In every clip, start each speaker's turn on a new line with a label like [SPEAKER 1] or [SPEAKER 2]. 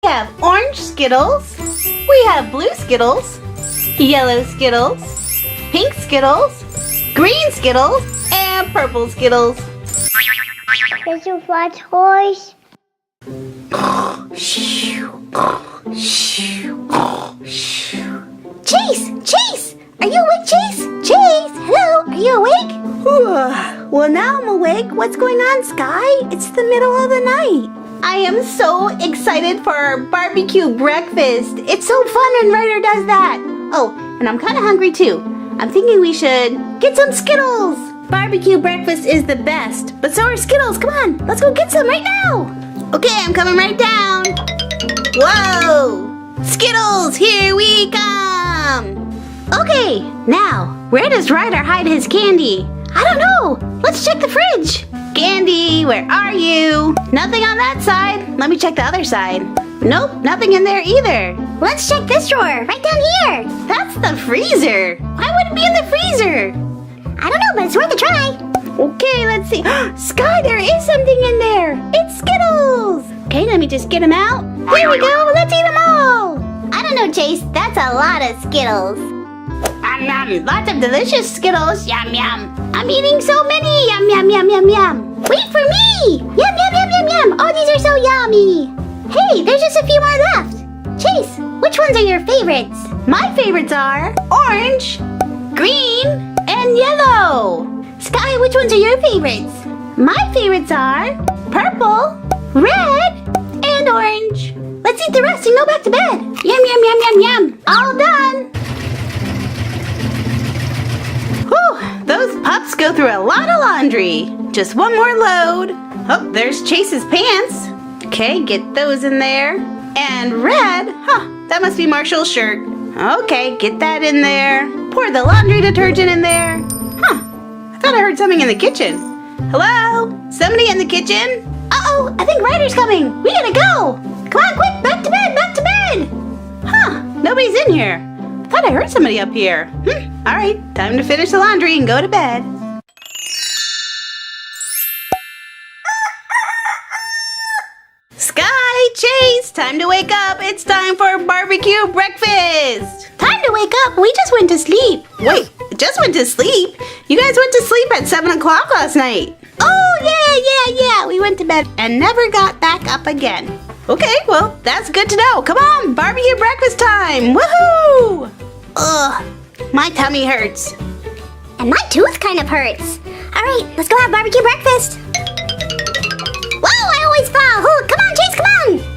[SPEAKER 1] have orange Skittles, we have blue Skittles, yellow Skittles, pink Skittles, green Skittles, and purple Skittles.
[SPEAKER 2] Did you fly toys? Chase! Are you awake, Chase? Chase! Hello, are you awake?
[SPEAKER 1] Well, now I'm awake. What's going on, Skye? It's the middle of the night. I am so excited for our barbecue breakfast. It's so fun when Ryder does that. Oh, and I'm kind of hungry too. I'm thinking we should get some Skittles. Barbecue breakfast is the best, but so are Skittles. Come on, let's go get some right now. Okay, I'm coming right down. Whoa! Skittles, here we come. Okay, now, where does Ryder hide his candy? I don't know. Let's check the fridge. Candy, where are you? Nothing on that side. Let me check the other side. Nope, nothing in there either.
[SPEAKER 2] Let's check this drawer, right down here.
[SPEAKER 1] That's the freezer. Why would it be in the freezer?
[SPEAKER 2] I don't know, but it's worth a try.
[SPEAKER 1] Okay, let's see. Skye, there is something in there. It's Skittles. Okay, let me just get them out. Here we go. Let's eat them all.
[SPEAKER 2] I don't know, Chase. That's a lot of Skittles.
[SPEAKER 1] Lots of delicious Skittles. Yum, yum. I'm eating so many. Yum, yum, yum, yum, yum.
[SPEAKER 2] Wait for me. Yum, yum, yum, yum, yum. Oh, these are so yummy. Hey, there's just a few more left. Chase, which ones are your favorites?
[SPEAKER 1] My favorites are orange, green, and yellow.
[SPEAKER 2] Skye, which ones are your favorites?
[SPEAKER 1] My favorites are purple, red, and orange.
[SPEAKER 2] Let's eat the rest and go back to bed.
[SPEAKER 1] Yum, yum, yum, yum, yum. All done. Whew, those pups go through a lot of laundry. Just one more load. Oh, there's Chase's pants. Okay, get those in there. And red, that must be Marshall's shirt. Okay, get that in there. Pour the laundry detergent in there. I thought I heard something in the kitchen. Hello? Somebody in the kitchen?
[SPEAKER 2] Uh-oh, I think Ryder's coming. We gotta go. Come on, quick, back to bed, back to bed.
[SPEAKER 1] Nobody's in here. I thought I heard somebody up here. All right, time to finish the laundry and go to bed. Skye, Chase, time to wake up. It's time for barbecue breakfast.
[SPEAKER 2] Time to wake up. We just went to sleep.
[SPEAKER 1] Wait, just went to sleep? You guys went to sleep at 7 o'clock last night.
[SPEAKER 2] Oh, yeah.
[SPEAKER 1] We went to bed and never got back up again. Okay, well, that's good to know. Come on, barbecue breakfast time. Woohoo! Ugh, my tummy hurts.
[SPEAKER 2] And my tooth kind of hurts. All right, let's go have barbecue breakfast. Whoa, I always fall. Oh, come on, Chase, come on.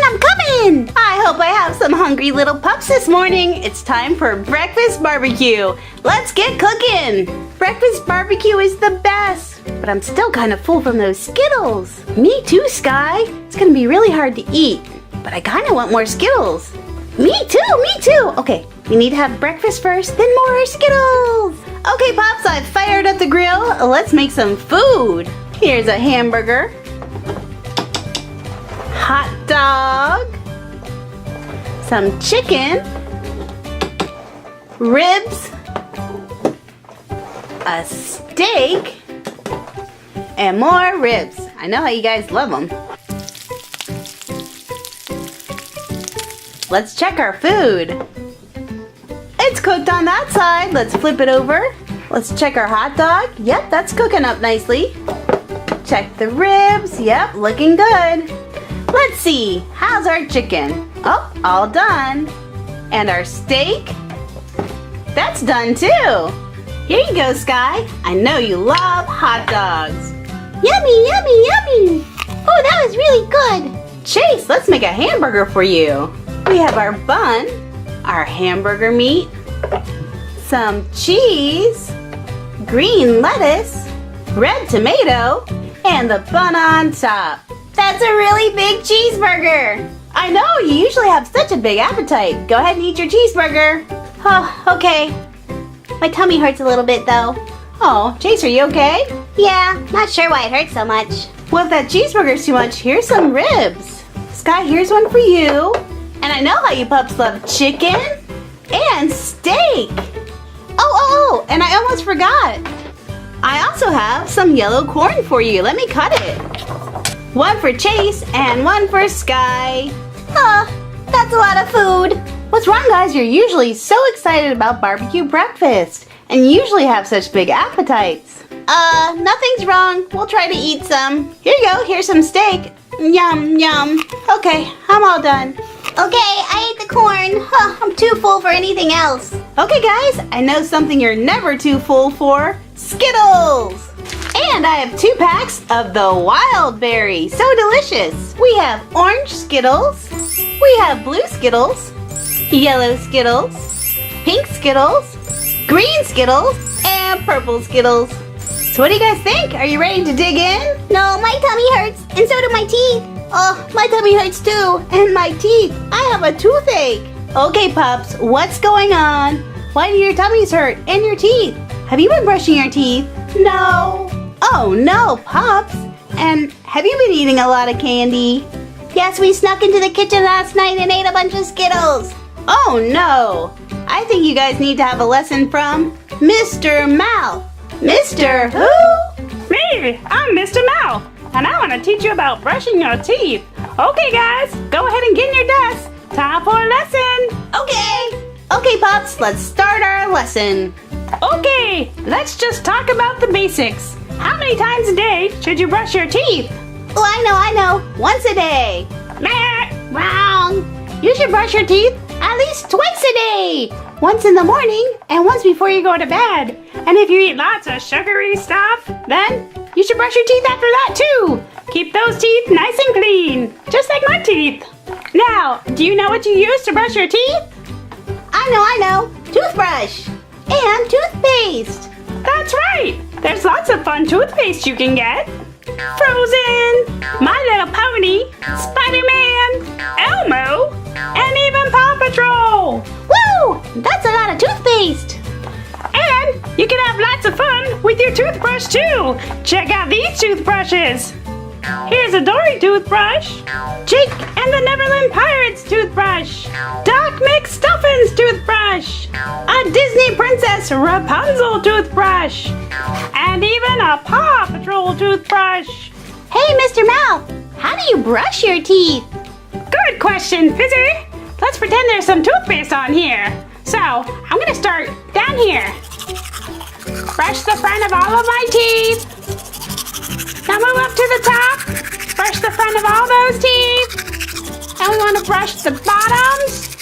[SPEAKER 2] I'm coming.
[SPEAKER 1] I hope I have some hungry little pups this morning. It's time for breakfast barbecue. Let's get cooking. Breakfast barbecue is the best, but I'm still kind of full from those Skittles. Me too, Skye. It's gonna be really hard to eat, but I kind of want more Skittles. Me too. Okay, we need to have breakfast first, then more Skittles. Okay, Pops, I've fired up the grill. Let's make some food. Here's a hamburger, hot dog, some chicken, ribs, a steak, and more ribs. I know how you guys love them. Let's check our food. It's cooked on that side. Let's flip it over. Let's check our hot dog. Yep, that's cooking up nicely. Check the ribs. Yep, looking good. Let's see, how's our chicken? Oh, all done. And our steak? That's done too. Here you go, Skye. I know you love hot dogs.
[SPEAKER 2] Yummy. Oh, that was really good.
[SPEAKER 1] Chase, let's make a hamburger for you. We have our bun, our hamburger meat, some cheese, green lettuce, red tomato, and the bun on top. That's a really big cheeseburger. I know, you usually have such a big appetite. Go ahead and eat your cheeseburger. Oh, okay. My tummy hurts a little bit though. Oh, Chase, are you okay?
[SPEAKER 2] Yeah, not sure why it hurts so much.
[SPEAKER 1] Well, if that cheeseburger's too much, here's some ribs. Skye, here's one for you. And I know how you pups love chicken and steak. Oh, and I almost forgot. I also have some yellow corn for you. Let me cut it. one for Chase, and one for Skye. That's a lot of food. What's wrong, guys? You're usually so excited about barbecue breakfast and usually have such big appetites. Nothing's wrong. We'll try to eat some. Here you go. Here's some steak. Yum, yum. Okay, I'm all done.
[SPEAKER 2] Okay, I ate the corn. I'm too full for anything else.
[SPEAKER 1] Okay, guys, I know something you're never too full for. Skittles! And I have 2 packs of the wild berry. So delicious. We have orange Skittles. We have blue Skittles. Yellow Skittles. Pink Skittles. Green Skittles. And purple Skittles. So what do you guys think? Are you ready to dig in?
[SPEAKER 2] No, my tummy hurts, and so do my teeth.
[SPEAKER 1] Oh, my tummy hurts too. And my teeth. I have a toothache. Okay, pups, what's going on? Why do your tummies hurt and your teeth? Have you been brushing your teeth? No. Oh no, pups. And have you been eating a lot of candy?
[SPEAKER 2] Yes, we snuck into the kitchen last night and ate a bunch of Skittles.
[SPEAKER 1] Oh no. I think you guys need to have a lesson from Mr. Mouth. Mr. Who?
[SPEAKER 3] Me, I'm Mr. Mouth, and I want to teach you about brushing your teeth. Okay, guys, go ahead and get in your desk. Time for a lesson.
[SPEAKER 1] Okay. Okay, pups, let's start our lesson.
[SPEAKER 3] Okay, let's just talk about the basics. How many times a day should you brush your teeth?
[SPEAKER 1] Oh, I know. Once a day.
[SPEAKER 3] Meh.
[SPEAKER 1] Wrong. You should brush your teeth at least twice a day. Once in the morning and once before you go to bed.
[SPEAKER 3] And if you eat lots of sugary stuff,
[SPEAKER 1] Then you should brush your teeth after that too.
[SPEAKER 3] keep those teeth nice and clean, just like my teeth. Now, do you know what you use to brush your teeth?
[SPEAKER 1] I know. Toothbrush and toothpaste.
[SPEAKER 3] That's right. There's lots of fun toothpaste you can get. Frozen, My Little Pony, Spider-Man, Elmo, and even Paw Patrol.
[SPEAKER 1] Woo! That's a lot of toothpaste.
[SPEAKER 3] And you can have lots of fun with your toothbrush too. Check out these toothbrushes. Here's a Dory toothbrush, Jake and the Neverland Pirates toothbrush, Doc McStuffins toothbrush, a Disney Princess Rapunzel toothbrush, and even a Paw Patrol toothbrush.
[SPEAKER 1] Hey, Mr. Mouth, how do you brush your teeth?
[SPEAKER 3] Good question, Fizzy. Let's pretend there's some toothpaste on here. So, I'm gonna start down here. Brush the front of all of my teeth. Now move up to the top. Brush the front of all those teeth. And we want to brush the bottoms.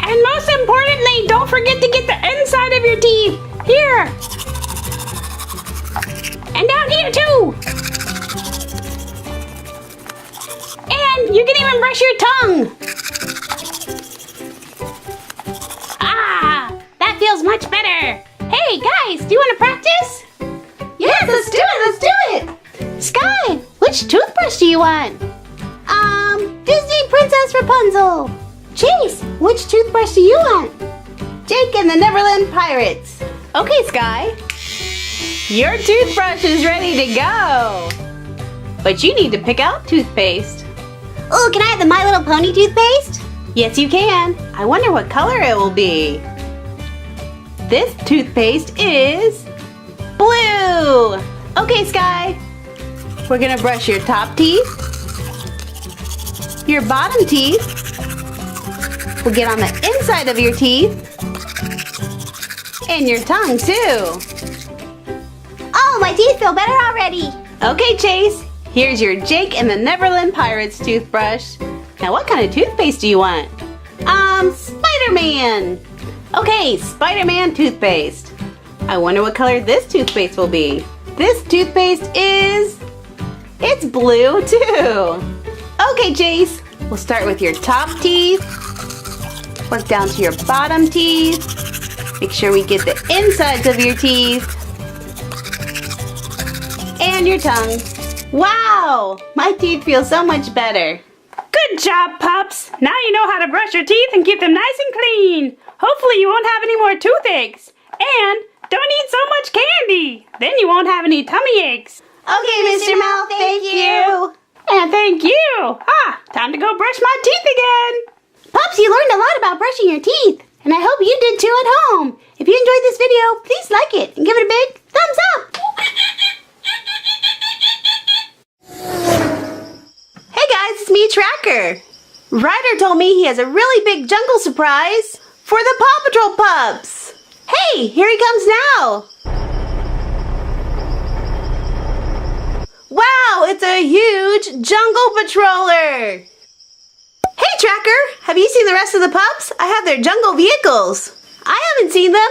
[SPEAKER 3] And most importantly, don't forget to get the inside of your teeth. Here. And down here too. And you can even brush your tongue. Ah, that feels much better. Hey guys, do you want to practice?
[SPEAKER 1] Yes, let's do it. Skye, which toothbrush do you want? Disney Princess Rapunzel. Chase, which toothbrush do you want? Jake and the Neverland Pirates. Okay, Skye. Your toothbrush is ready to go. But you need to pick out toothpaste.
[SPEAKER 2] Oh, can I have the My Little Pony toothpaste?
[SPEAKER 1] Yes, you can. I wonder what color it will be. This toothpaste is blue. Okay, Skye. We're gonna brush your top teeth, your bottom teeth. We'll get on the inside of your teeth and your tongue too.
[SPEAKER 2] Oh, my teeth feel better already.
[SPEAKER 1] Okay, Chase. Here's your Jake and the Neverland Pirates toothbrush. Now, what kind of toothpaste do you want? Spider-Man. Okay, Spider-Man toothpaste. I wonder what color this toothpaste will be. This toothpaste it's blue too. Okay, Chase, we'll start with your top teeth. Work down to your bottom teeth. Make sure we get the insides of your teeth. And your tongue. Wow, my teeth feel so much better.
[SPEAKER 3] Good job, pups. Now you know how to brush your teeth and keep them nice and clean. Hopefully you won't have any more toothaches. And don't eat so much candy. Then you won't have any tummy aches.
[SPEAKER 1] Okay, Mr. Mouth, thank you.
[SPEAKER 3] And thank you. Time to go brush my teeth again.
[SPEAKER 1] Pups, you learned a lot about brushing your teeth. And I hope you did too at home. If you enjoyed this video, please like it and give it a big thumbs up. Tracker. Ryder told me he has a really big jungle surprise for the Paw Patrol pups. Hey, here he comes now. Wow, it's a huge jungle patroller. Hey, Tracker, have you seen the rest of the pups? I have their jungle vehicles. I haven't seen them.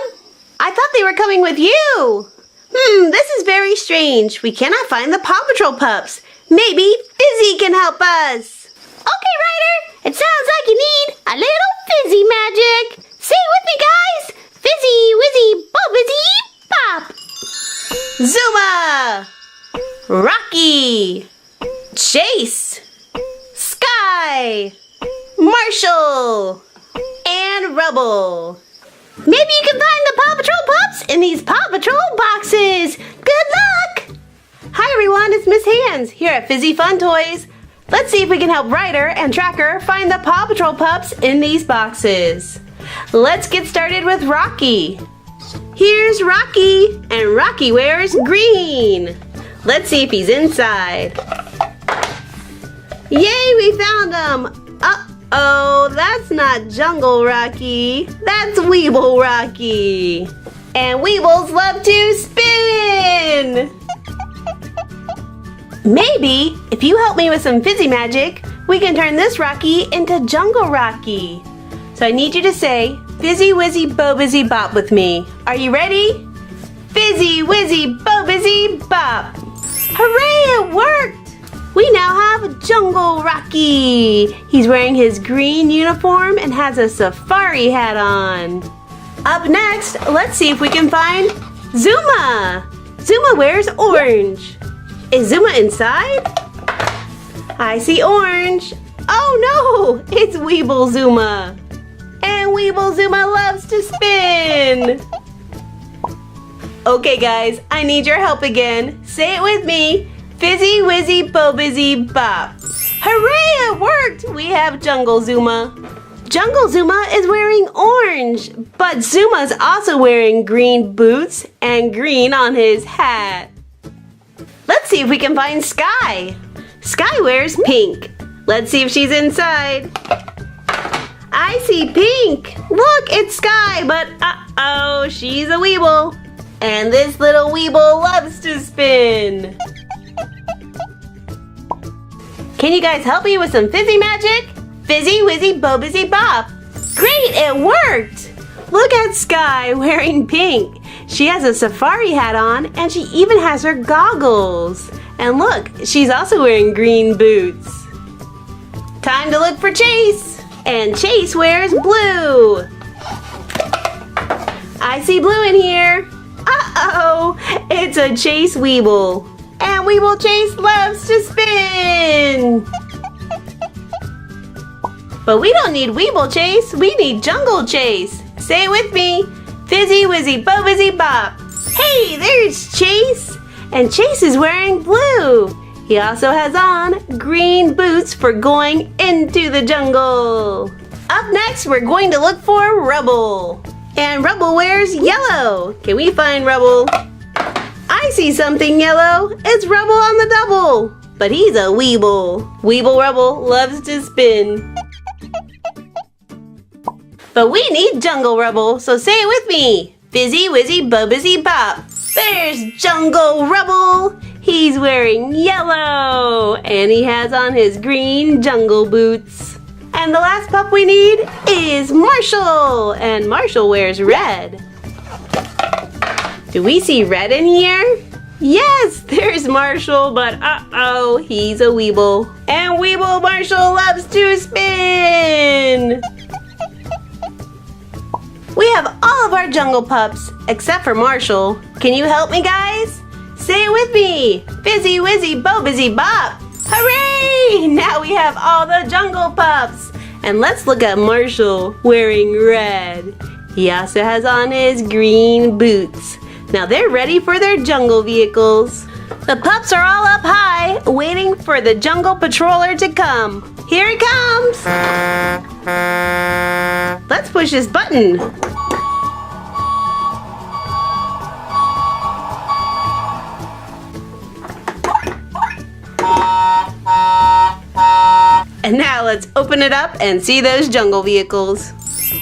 [SPEAKER 1] I thought they were coming with you. This is very strange. We cannot find the Paw Patrol pups. Maybe Fizzy can help us.
[SPEAKER 2] Okay, Ryder, it sounds like you need a little fizzy magic. Say it with me, guys. Fizzy, whizzy, bobbizzy, pop.
[SPEAKER 1] Zuma, Rocky, Chase, Skye, Marshall, and Rubble. Maybe you can find the Paw Patrol pups in these Paw Patrol boxes. Good luck! Hi everyone, it's Miss Hands here at Fizzy Fun Toys. Let's see if we can help Ryder and Tracker find the Paw Patrol pups in these boxes. Let's get started with Rocky. Here's Rocky, and Rocky wears green. Let's see if he's inside. Yay, we found him! Uh-oh, that's not Jungle Rocky. That's Weeble Rocky. And Weebles love to spin! Maybe, if you help me with some fizzy magic, we can turn this Rocky into Jungle Rocky. So I need you to say, Fizzy Wizzy Bo-Bizzy Bop with me. Are you ready? Fizzy Wizzy Bo-Bizzy Bop. Hooray, it worked! We now have Jungle Rocky. He's wearing his green uniform and has a safari hat on. Up next, let's see if we can find Zuma. Zuma wears orange. Is Zuma inside? I see orange. Oh no, it's Weeble Zuma. And Weeble Zuma loves to spin. Okay guys, I need your help again. Say it with me. Fizzy Wizzy Bo-Bizzy Bop. Hooray, it worked! We have Jungle Zuma. Jungle Zuma is wearing orange, but Zuma's also wearing green boots and green on his hat. Let's see if we can find Skye. Skye wears pink. Let's see if she's inside. I see pink. Look, it's Skye, but uh-oh, she's a Weeble. And this little Weeble loves to spin. Can you guys help me with some fizzy magic? Fizzy Wizzy Bo-Bizzy Bop. Great, it worked. Look at Skye wearing pink. She has a safari hat on and she even has her goggles. And look, she's also wearing green boots. Time to look for Chase. And Chase wears blue. I see blue in here. Uh-oh, it's a Chase Weeble. And Weeble Chase loves to spin. But we don't need Weeble Chase, we need Jungle Chase. Say it with me. Fizzy Wizzy Bo-Bizzy Bop. Hey, there's Chase. And Chase is wearing blue. He also has on green boots for going into the jungle. Up next, we're going to look for Rubble. And Rubble wears yellow. Can we find Rubble? I see something yellow. It's Rubble on the double. But he's a Weeble. Weeble Rubble loves to spin. But we need Jungle Rubble, so say it with me. Fizzy Wizzy Bo-Bizzy Bop. There's Jungle Rubble. He's wearing yellow. And he has on his green jungle boots. And the last pup we need is Marshall. And Marshall wears red. Do we see red in here? Yes, there's Marshall, but uh-oh, he's a Weeble. And Weeble Marshall loves to spin. We have all of our jungle pups, except for Marshall. Can you help me, guys? Say it with me. Fizzy Wizzy Bo-Bizzy Bop. Hooray! Now we have all the jungle pups. And let's look at Marshall wearing red. He also has on his green boots. Now they're ready for their jungle vehicles. The pups are all up high, waiting for the jungle patroller to come. Here he comes! Let's push this button. And now let's open it up and see those jungle vehicles.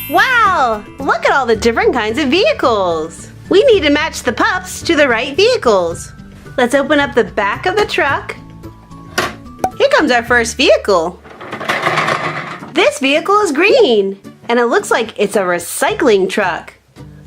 [SPEAKER 1] Wow, look at all the different kinds of vehicles. We need to match the pups to the right vehicles. Let's open up the back of the truck. Here comes our first vehicle. This vehicle is green, and it looks like it's a recycling truck.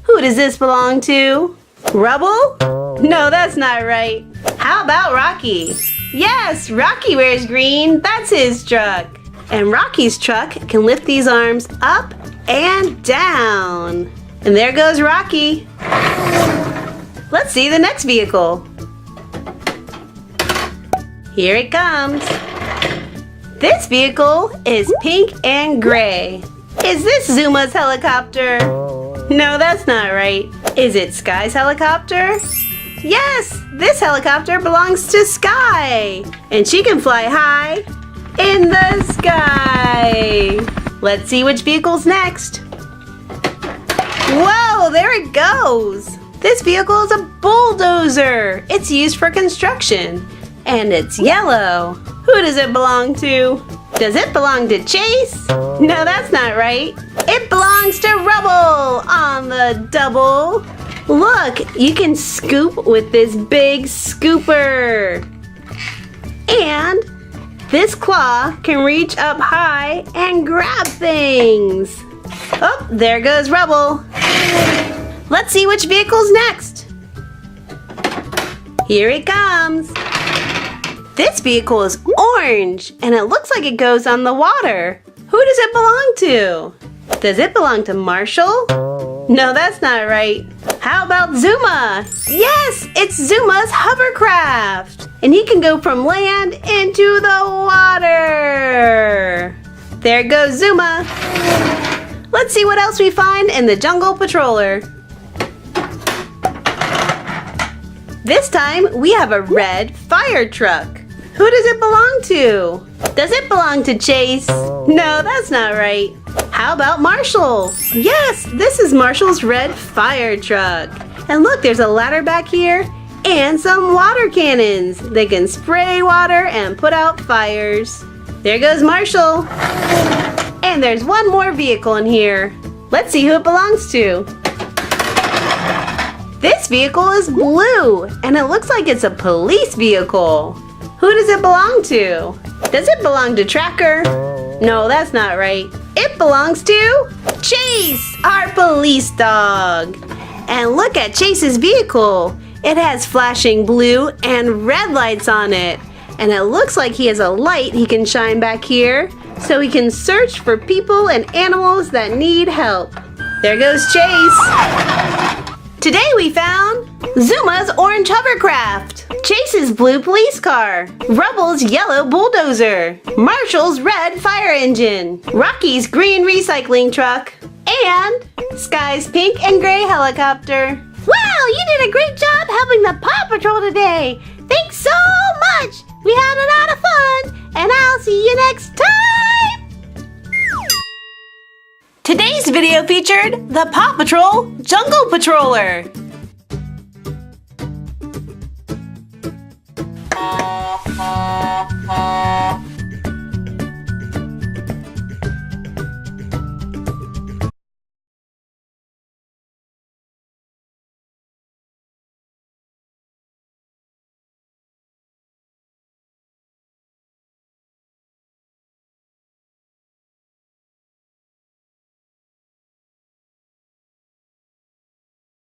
[SPEAKER 1] Who does this belong to? Rubble? No, that's not right. How about Rocky? Yes, Rocky wears green. That's his truck. And Rocky's truck can lift these arms up and down. And there goes Rocky. Let's see the next vehicle. Here it comes. This vehicle is pink and gray. Is this Zuma's helicopter? No, that's not right. Is it Skye's helicopter? Yes, this helicopter belongs to Skye. And she can fly high in the sky. Let's see which vehicle's next. Whoa, there it goes. This vehicle is a bulldozer. It's used for construction. And it's yellow. Who does it belong to? Does it belong to Chase? No, that's not right. It belongs to Rubble on the double. Look, you can scoop with this big scooper. And this claw can reach up high and grab things. Oh, there goes Rubble. Let's see which vehicle's next. Here it comes. This vehicle is orange, and it looks like it goes on the water. Who does it belong to? Does it belong to Marshall? No, that's not right. How about Zuma? Yes, it's Zuma's hovercraft. And he can go from land into the water. There goes Zuma. Let's see what else we find in the Jungle Patroller. This time, we have a red fire truck. Who does it belong to? Does it belong to Chase? No, that's not right. How about Marshall? Yes, this is Marshall's red fire truck. And look, there's a ladder back here and some water cannons. They can spray water and put out fires. There goes Marshall. And there's one more vehicle in here. Let's see who it belongs to. This vehicle is blue, and it looks like it's a police vehicle. Who does it belong to? Does it belong to Tracker? No, that's not right. It belongs to Chase, our police dog. And look at Chase's vehicle. It has flashing blue and red lights on it. And it looks like he has a light he can shine back here so he can search for people and animals that need help. There goes Chase. Today we found Zuma's orange hovercraft, Chase's blue police car, Rubble's yellow bulldozer, Marshall's red fire engine, Rocky's green recycling truck, and Skye's pink and gray helicopter.
[SPEAKER 2] Wow, you did a great job helping the Paw Patrol today. Thanks so much. We had a lot of fun, and I'll see you next time.
[SPEAKER 1] Today's video featured the Paw Patrol Jungle Patroller.